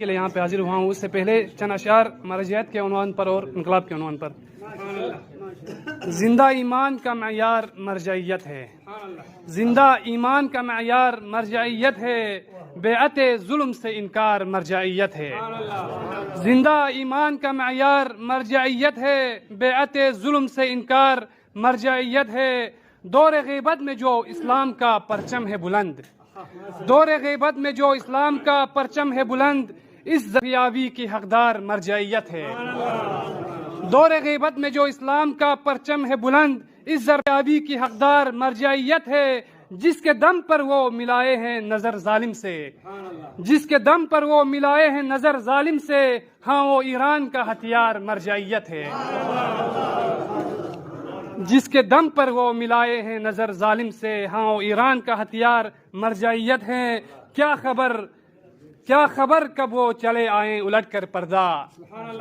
کے لیے یہاں پہ حاضر ہوا ہوں. اس سے پہلے چند اشعار مرجعیت کے عنوان پر اور انقلاب کے عنوان پر. زندہ ایمان کا معیار مرجعیت ہے، زندہ ایمان کا معیار مرجعیت ہے، بیعت ظلم سے انکار مرجعیت ہے. زندہ ایمان کا معیار مرجعیت ہے، بیعت ظلم سے انکار مرجعیت ہے. دور غیبت میں جو اسلام کا پرچم ہے بلند، دور غیبت میں جو اسلام کا پرچم ہے بلند، اس زریابی کی حقدار مرجعیت ہے. دور غیبت میں جو اسلام کا پرچم ہے بلند، اس زریابی کی حقدار مرجعیت ہے. جس کے دم پر وہ ملائے ہیں نظر ظالم سے، جس کے دم پر وہ ملائے ہیں نظر ظالم سے، ہاں وہ ایران کا ہتھیار مرجعیت ہے. جس کے دم پر وہ ملائے ہیں نظر ظالم سے، ہاں وہ ایران کا ہتھیار مرجعیت ہے. کیا خبر کب وہ چلے آئیں الٹ کر پردہ،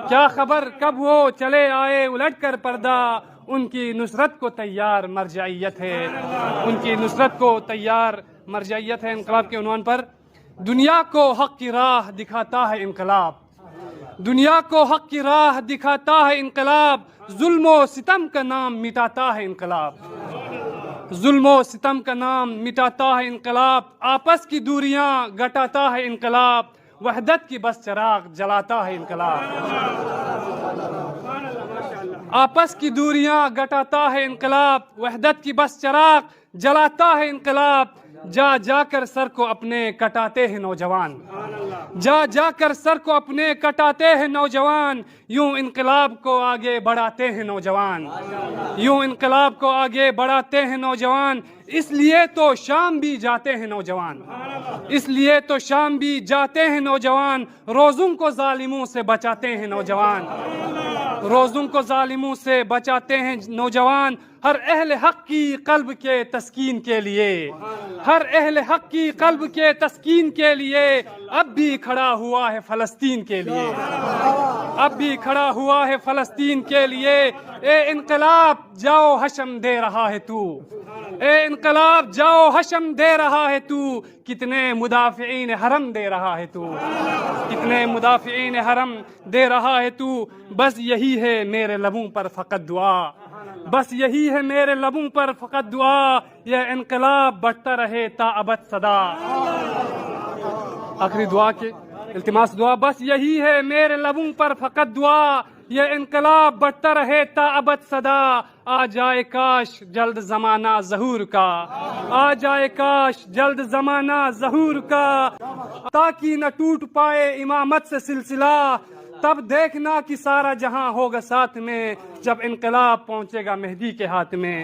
کیا خبر کب وہ چلے آئے الٹ کر پردہ. ان کی نصرت کو تیار مرجعیت ہے، ان کی نصرت کو تیار مرجعیت ہے. انقلاب کے عنوان پر. دنیا کو حق کی راہ دکھاتا ہے انقلاب، دنیا کو حق کی راہ دکھاتا ہے انقلاب. ظلم و ستم کا نام مٹاتا ہے انقلاب، ظلم و ستم کا نام مٹاتا ہے انقلاب. آپس کی دوریاں گٹاتا ہے انقلاب، وحدت کی بس چراغ جلاتا ہے انقلاب. آپس کی دوریاں گٹاتا ہے انقلاب، وحدت کی بس چراغ جلاتا ہے انقلاب. جا جا کر سر کو اپنے کٹاتے ہیں نوجوان، جا جا کر سر کو اپنے کٹاتے ہیں نوجوان. یوں انقلاب کو آگے بڑھاتے ہیں نوجوان، یوں انقلاب کو آگے بڑھاتے ہیں نوجوان. اس لیے تو شام بھی جاتے ہیں نوجوان، اس لیے تو شام بھی جاتے ہیں نوجوان. روزوں کو ظالموں سے بچاتے ہیں نوجوان، روزوں کو ظالموں سے بچاتے ہیں نوجوان. ہر اہل حق کی قلب کے تسکین کے لیے، ہر اہل حق کی قلب کے تسکین کے لیے اب بھی کھڑا ہوا ہے فلسطین کے لیے، اب بھی کھڑا ہوا ہے فلسطین کے لیے. اے انقلاب جاؤ حشم دے رہا ہے تو، اے انقلاب جاؤ حشم دے رہا ہے تو. کتنے مدافعین حرم دے رہا ہے تو، کتنے مدافعین حرم دے رہا ہے تو. بس یہی ہے میرے لبوں پر فقط دعا، بس یہی ہے میرے لبوں پر فقط دعا. یہ انقلاب بڑھتا رہے تا ابد صدا. آخری دعا کے التماس دعا. بس یہی ہے میرے لبوں پر فقط دعا، یہ انقلاب بڑھتا رہے تا ابد صدا. آ جائے کاش جلد زمانہ ظہور کا، آ جائے کاش جلد زمانہ ظہور کا. تاکہ نہ ٹوٹ پائے امامت سے سلسلہ، تب دیکھنا کہ سارا جہاں ہوگا ساتھ میں، جب انقلاب پہنچے گا مہدی کے ہاتھ میں.